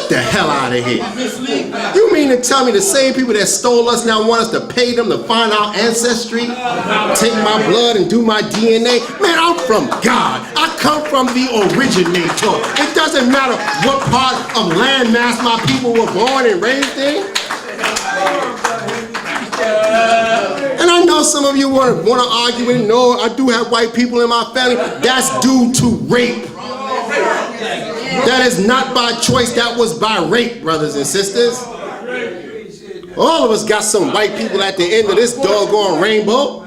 The hell out of here. You mean to tell me the same people that stole us now want us to pay them to find our ancestry? Take my blood and do my DNA? Man, I'm from God. I come from the originator. It doesn't matter what part of landmass my people were born and raised in. And I know some of you want to argue with, no, I do have white people in my family. That's due to rape. That is not by choice, that was by rape, brothers and sisters. All of us got some white people at the end of this doggone rainbow.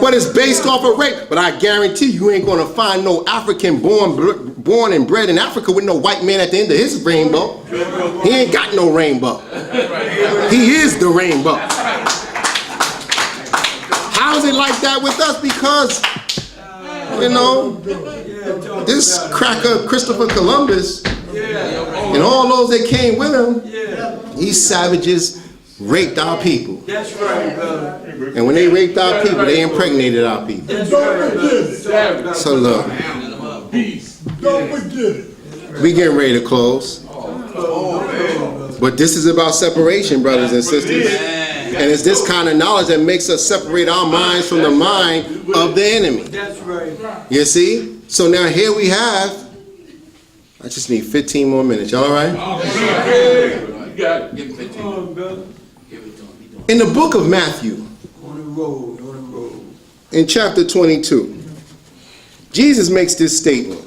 But it's based off of rape. But I guarantee you ain't gonna find no African born and bred in Africa with no white man at the end of his rainbow. He ain't got no rainbow. He is the rainbow. How is it like that with us? Because, you know, this cracker Christopher Columbus and all those that came with him, these savages raped our people. That's right, brother. And when they raped our people, they impregnated our people. So look, Don't forget it. we getting ready to close. But this is about separation, brothers and sisters. And it's this kind of knowledge that makes us separate our minds from the mind of the enemy. That's right. You see? So now here we have, I just need 15 more minutes. Y'all all right? You got it. Give him 15. Come on, brother. In the book of Matthew, On the road, on the road. in chapter 22, Jesus makes this statement.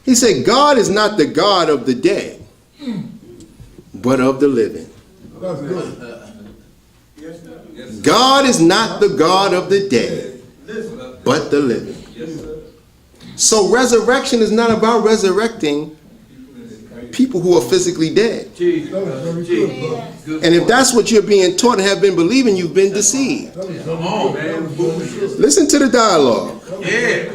He said, God is not the God of the dead, but of the living. That's good. God is not the God of the dead, but the living. So resurrection is not about resurrecting people who are physically dead. Jesus. That was very good, brother. And if that's what you're being taught and have been believing, you've been deceived. That was Come on, man. Listen to the dialogue. Yeah.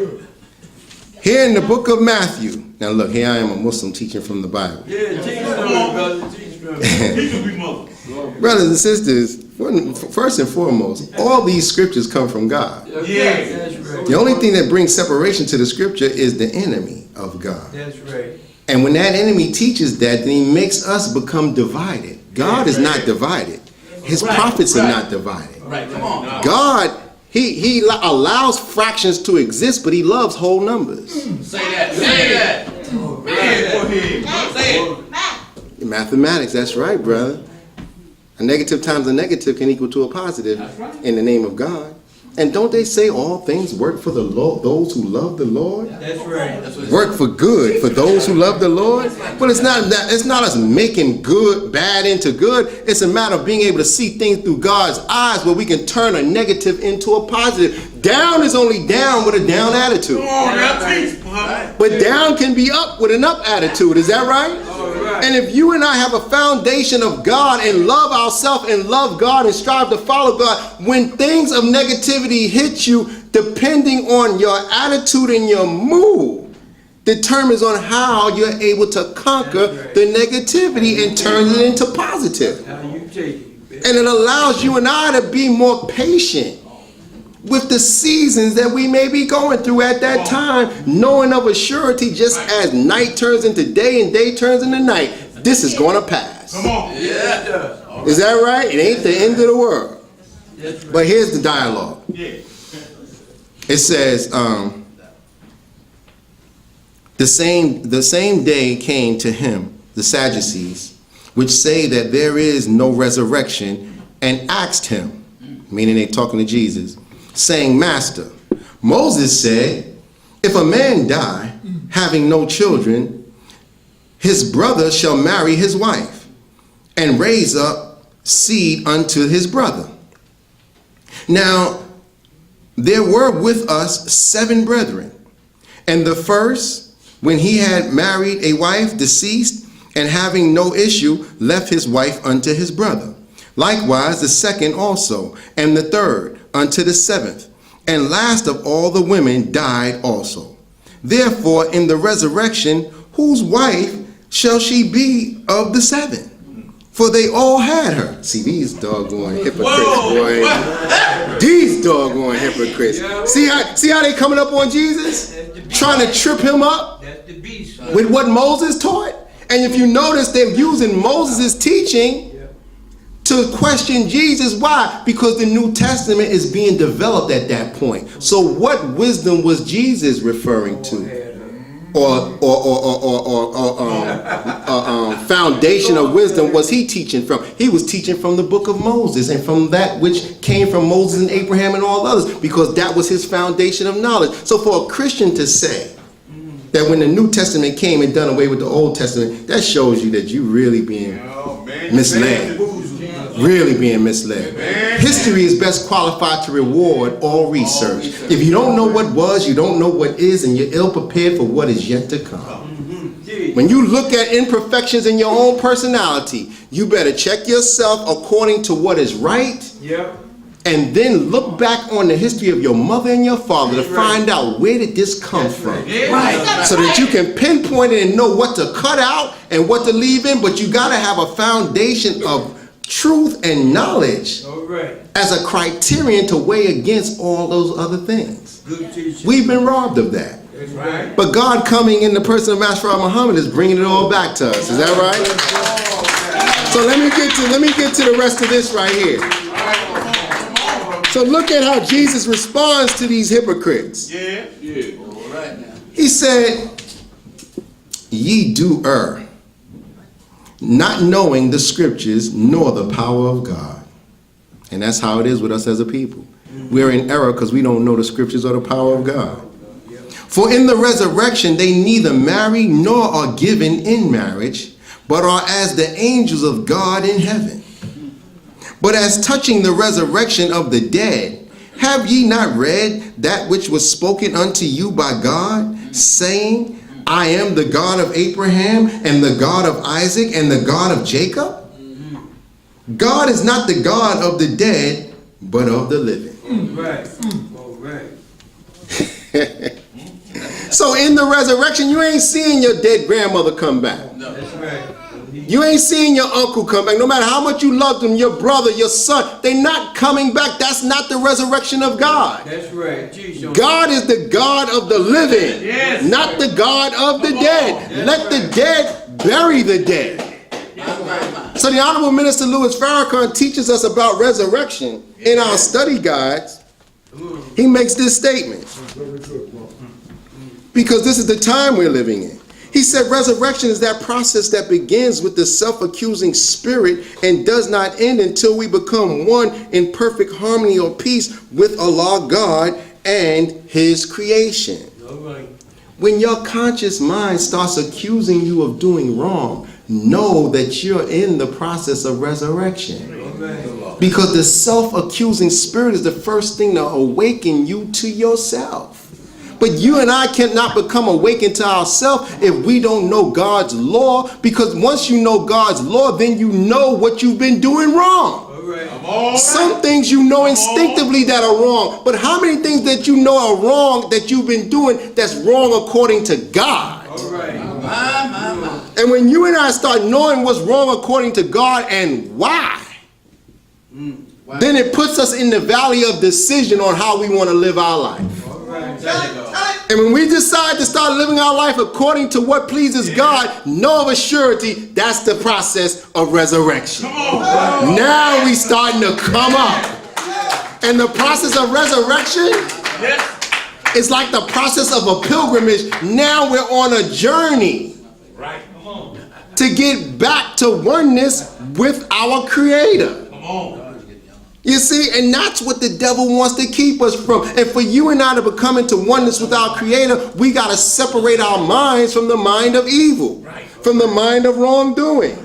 Here in the book of Matthew. Now look, here I am, a Muslim teaching from the Bible. Yeah, teach us, brother. Teach us. He could be Muslim. Brothers and sisters, first and foremost, all these scriptures come from God. Yeah. That's right. The only thing that brings separation to the scripture is the enemy of God. That's right. And when that enemy teaches that, then he makes us become divided. God is not divided. His prophets are not divided. Right, come on. God, he allows fractions to exist, but he loves whole numbers. Say that. Say that. Go ahead. Say it. Mathematics, that's right, brother. A negative times a negative can equal to a positive in the name of God. And don't they say all things work for the Lord, those who love the Lord? That's right. Work for good for those who love the Lord. But it's not us making bad into good. It's a matter of being able to see things through God's eyes, where we can turn a negative into a positive. Down is only down with a down attitude. Come on, now teach. But down can be up with an up attitude. Is that right? And if you and I have a foundation of God and love ourselves and love God and strive to follow God, when things of negativity hit you, depending on your attitude and your mood, determines on how you're able to conquer the negativity and turn it into positive. How you take it? And it allows you and I to be more patient with the seasons that we may be going through at that time, knowing of a surety, just as night turns into day and day turns into night, this is going to pass. Come on. Yeah. Is that right? It ain't the end of the world. But here's the dialogue. Yeah. It says, the same day came to him the Sadducees, which say that there is no resurrection, and asked him, meaning they talking to Jesus, saying, Master, Moses said, if a man die, having no children, his brother shall marry his wife, and raise up seed unto his brother. Now, there were with us 7 brethren, and the first, when he had married a wife, deceased, and having no issue, left his wife unto his brother. Likewise the second also, and the third unto the 7th, and last of all the women died also. Therefore in the resurrection, whose wife shall she be of the 7? For they all had her. See, these doggone hypocrites, Whoa. boy. These doggone hypocrites. See how they coming up on Jesus? Trying to trip him up That's the beast. with what Moses taught? And if you notice, they're using Moses' teaching to question Jesus. Why? Because the New Testament is being developed at that point. So what wisdom was Jesus referring to? Or foundation of wisdom was he teaching from? He was teaching from the book of Moses and from that which came from Moses and Abraham and all others, because that was his foundation of knowledge. So for a Christian to say that when the New Testament came and done away with the Old Testament, that shows you that you really being misled. Really being misled. History is best qualified to reward all research. If you don't know what was, you don't know what is, and you're ill prepared for what is yet to come. When you look at imperfections in your own personality, you better check yourself according to what is right. Yep. And then look back on the history of your mother and your father to find out where did this come from. Right. So that you can pinpoint it and know what to cut out and what to leave in. But you got to have a foundation of truth and knowledge All right. as a criterion to weigh against all those other things. Good teaching. We've been robbed of that. That's right. But God coming in the person of Master Muhammad is bringing it all back to us. Is that right? So let me get to the rest of this right here. So look at how Jesus responds to these hypocrites. Yeah. Yeah. All right now. He said, "Ye do err, not knowing the scriptures nor the power of God." And that's how it is with us as a people. We're in error because we don't know the scriptures or the power of God. For in the resurrection they neither marry nor are given in marriage, but are as the angels of God in heaven. But as touching the resurrection of the dead, have ye not read that which was spoken unto you by God, saying, I am the God of Abraham and the God of Isaac and the God of Jacob? God is not the God of the dead, but of the living. All right. All right. So in the resurrection, you ain't seeing your dead grandmother come back. That's right. You ain't seeing your uncle come back. No matter how much you love them, your brother, your son, they're not coming back. That's not the resurrection of God. That's right. Jesus. God is the God of the living, Yes. not the God of the dead. Let the dead bury the dead. So the Honorable Minister Louis Farrakhan teaches us about resurrection in our study guides. He makes this statement because this is the time we're living in. He said resurrection is that process that begins with the self-accusing spirit and does not end until we become one in perfect harmony or peace with Allah God and His creation. All right. When your conscious mind starts accusing you of doing wrong, know that you're in the process of resurrection. All right. Because the self-accusing spirit is the first thing to awaken you to yourself. But you and I cannot become awakened to ourselves if we don't know God's law, because once you know God's law, then you know what you've been doing wrong. All right. Some things you know instinctively that are wrong, but how many things that you know are wrong that you've been doing that's wrong according to God? All right. And when you and I start knowing what's wrong according to God and why, then it puts us in the valley of decision on how we want to live our life. All right. And when we decide to start living our life according to what pleases God, know of a surety that's the process of resurrection. Now we starting to come up. And the process of resurrection is like the process of a pilgrimage. Now we're on a journey to get back to oneness with our Creator. You see, and that's what the devil wants to keep us from. And for you and I to become into oneness with our Creator, we got to separate our minds from the mind of evil, from the mind of wrongdoing.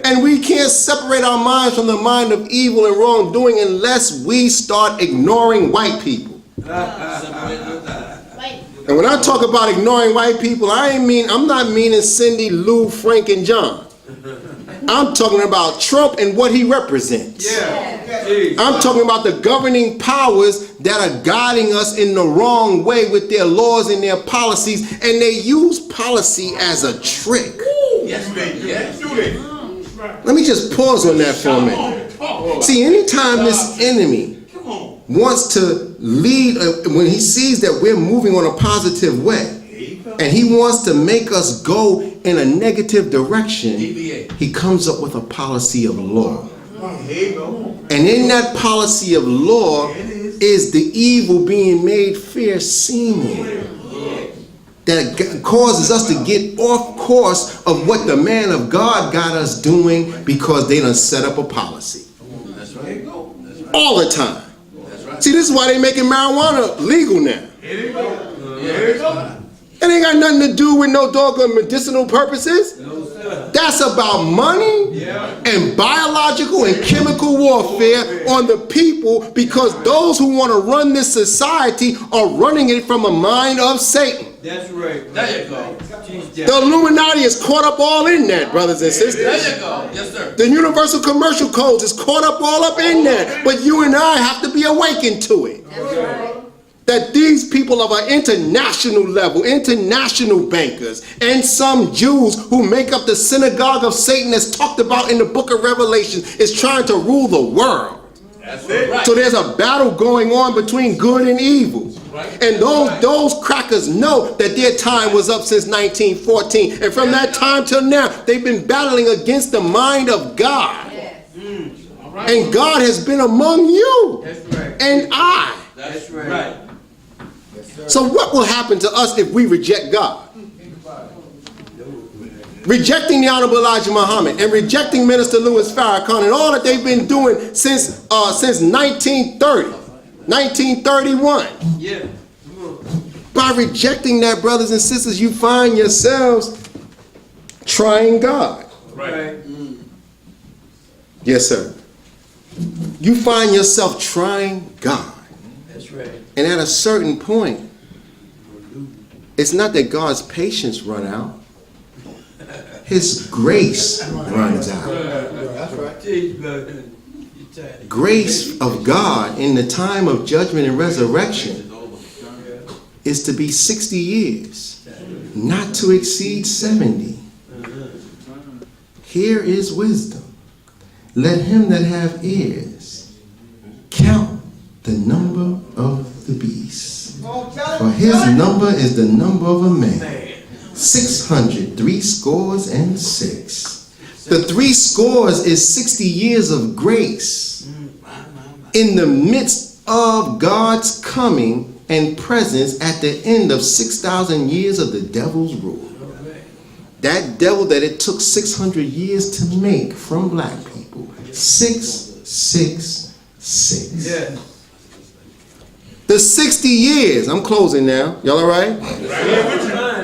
And we can't separate our minds from the mind of evil and wrongdoing unless we start ignoring white people. And when I talk about ignoring white people, I'm not meaning Cindy, Lou, Frank, and John. I'm talking about Trump and what he represents. Yeah. I'm talking about the governing powers that are guiding us in the wrong way with their laws and their policies, and they use policy as a trick. Yes, baby. Yes, do it. Let me just pause on that for a minute. See, anytime this enemy wants to lead, when he sees that we're moving on a positive way, and he wants to make us go in a negative direction, he comes up with a policy of law. And in that policy of law is the evil being made fair seeming. That causes us to get off course of what the man of God got us doing because they done set up a policy. That's right. All the time. That's right. See, this is why they making marijuana legal now. Here you go. Here you go. It ain't got nothing to do with no doggone medicinal purposes. That's about money and biological and chemical warfare on the people, because those who want to run this society are running it from a mind of Satan. That's right. There you go. The Illuminati is caught up all in that, brothers and sisters. There you go. Yes, sir. The Universal Commercial Codes is caught up all up in that. But you and I have to be awakened to it. That these people of an international level, international bankers, and some Jews who make up the synagogue of Satan as talked about in the book of Revelation is trying to rule the world. That's right. So there's a battle going on between good and evil. And those crackers know that their time was up since 1914. And from that time till now, they've been battling against the mind of God. And God has been among you. That's right. And I. That's right. So what will happen to us if we reject God? Rejecting the Honorable Elijah Muhammad and rejecting Minister Louis Farrakhan and all that they've been doing since 1930, 1931. Yeah. By rejecting that, brothers and sisters, you find yourselves trying God. Right. Yes, sir. You find yourself trying God. That's right. And at a certain point, it's not that God's patience run out. His grace runs out. That's right. Jeez, brother. You tired. Grace of God in the time of judgment and resurrection is to be 60 years, not to exceed 70. Here is wisdom. Let him that have ears count the number of the beast. For his number is the number of a man. 666. The 60 is 60 years of grace in the midst of God's coming and presence at the end of 6,000 years of the devil's rule. That devil that it took 600 years to make from black people. 666. Yeah. The 60 years. I'm closing now. Y'all all right?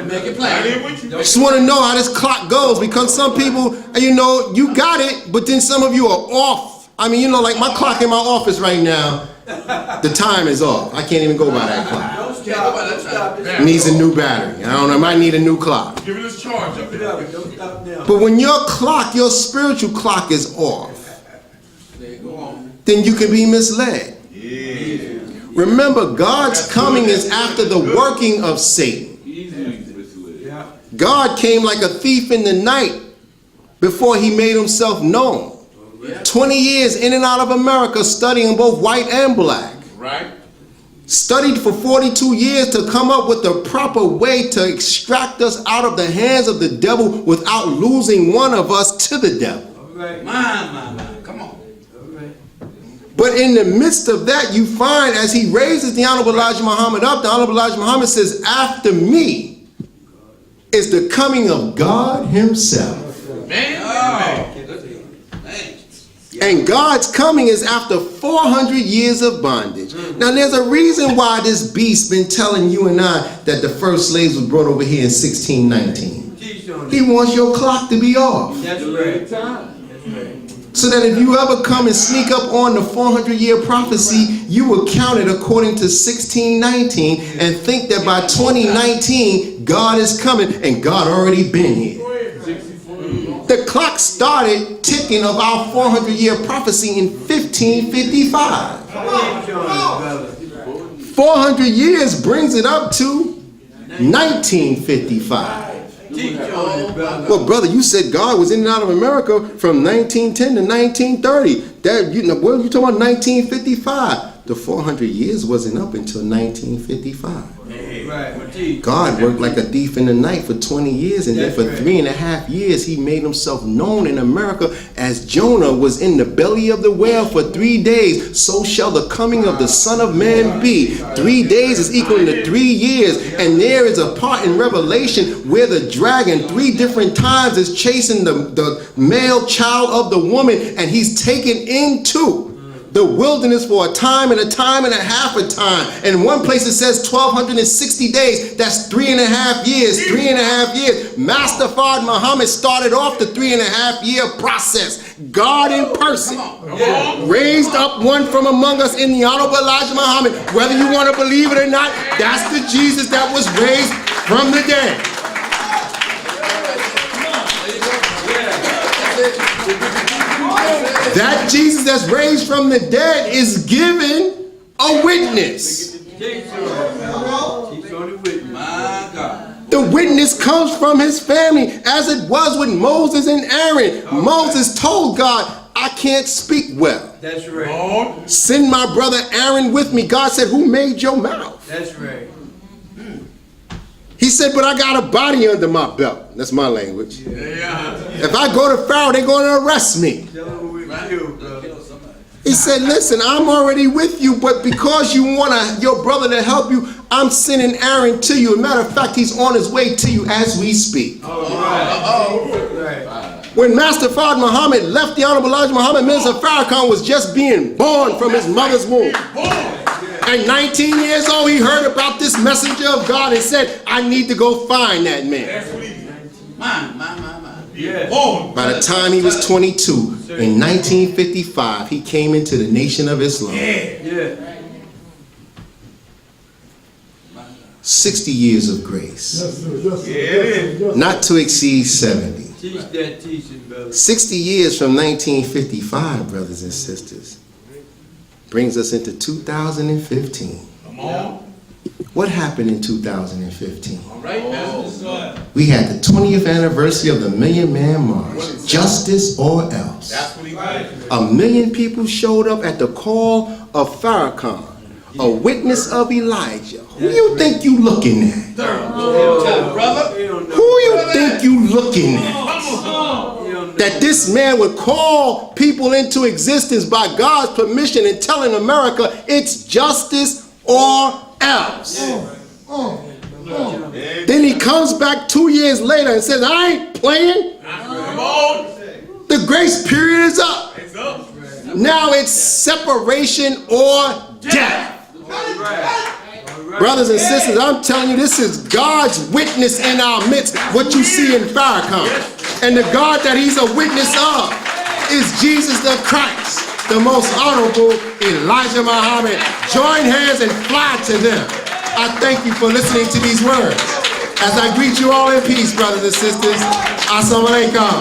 Make it plain. Just want to know how this clock goes, because some people, you know, you got it, but then some of you are off. I mean, you know, like my clock in my office right now, the time is off. I can't even go by that clock. Don't stop. Don't stop. It needs a new battery. I don't know. I might need a new clock. Give it this charge up there. Don't stop now. But when your clock, your spiritual clock is off, then you can be misled. Remember, God's coming is after the working of Satan. God came like a thief in the night before he made himself known. 20 years in and out of America studying both white and black. Right. Studied for 42 years to come up with the proper way to extract us out of the hands of the devil without losing one of us to the devil. All right. My. Come on. All right. But in the midst of that, you find as he raises the Honorable Elijah Muhammad up, the Honorable Elijah Muhammad says, after me is the coming of God himself. Man. And God's coming is after 400 years of bondage. Now there's a reason why this beast been telling you and I that the first slaves were brought over here in 1619. Teach on He it. wants your clock to be off. That's right. That's right. So that if you ever come and sneak up on the 400-year prophecy, you will count it according to 1619 and think that by 2019, God is coming, and God already been here. The clock started ticking of our 400-year prophecy in 1555. Teach on it, brother. 400 years brings it up to 1955. Teach on it, brother. Well, brother, you said God was in and out of America from 1910 to 1930. That you know, what are you talking about? 1955. The 400 years wasn't up until 1955. Right, well, teach. God worked like a thief in the night for 20 years, and then That's for right. 3.5 years, he made himself known in America as Jonah was in the belly of the whale for 3 days. So shall the coming of the Son of Man be. 3 days is equal to 3 years, and there is a part in Revelation where the dragon 3 different times is chasing the male child of the woman, and he's taken into the wilderness for a time and a half a time. In one place it says 1,260 days. That's 3.5 years. 3.5 years. Master Fard Muhammad started off the 3.5 year process. God in person raised up one from among us in the Honorable Elijah Muhammad. Whether you want to believe it or not, that's the Jesus that was raised from the dead. That Jesus that's raised from the dead is given a witness. Teach on it, brother. Teach on it with me. My God. The witness comes from his family, as it was with Moses and Aaron. Moses told God, I can't speak well. That's right. Send my brother Aaron with me. God said, who made your mouth? That's right. He said, but I got a body under my belt. That's my language. Yeah. If I go to Pharaoh, they're going to arrest me. Tell him with you, brother. He said, listen, I'm already with you, but because you want your brother to help you, I'm sending Aaron to you. As a matter of fact, he's on his way to you as we speak. All right. Right. When Master Fard Muhammad left the Honorable Elijah Muhammad, Minister Farrakhan was just being born from his mother's womb. At 19 years old, he heard about this messenger of God and said, I need to go find that man. My. Yeah. By the time he was 22, in 1955, he came into the Nation of Islam. Yeah. 60 years of grace, Yes, sir. Yes, sir. Yes, sir. not to exceed 70. Teach that teaching, brother. 60 years from 1955, brothers and sisters, brings us into 2015. Come on. What happened in 2015? All right, Pastor. We had the 20th anniversary of the Million Man March, Justice or Else. That's what he did. 1 million people showed up at the call of Farrakhan, a witness of Elijah. Who you think you looking at? Brother. He don't know. Who you think you looking at? He don't know. That this man would call people into existence by God's permission and telling America it's justice or else. Then he comes back 2 years later and says, I ain't playing. Come on. The grace period is up. It's up. Now it's separation or death. Brothers and sisters, I'm telling you, this is God's witness in our midst, what you see in Farrakhan. And the God that he's a witness of is Jesus the Christ, the most honorable Elijah Muhammad. Join hands and fly to them. I thank you for listening to these words. As I greet you all in peace, brothers and sisters, Assalamu alaikum.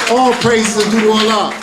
All praises are due to Allah.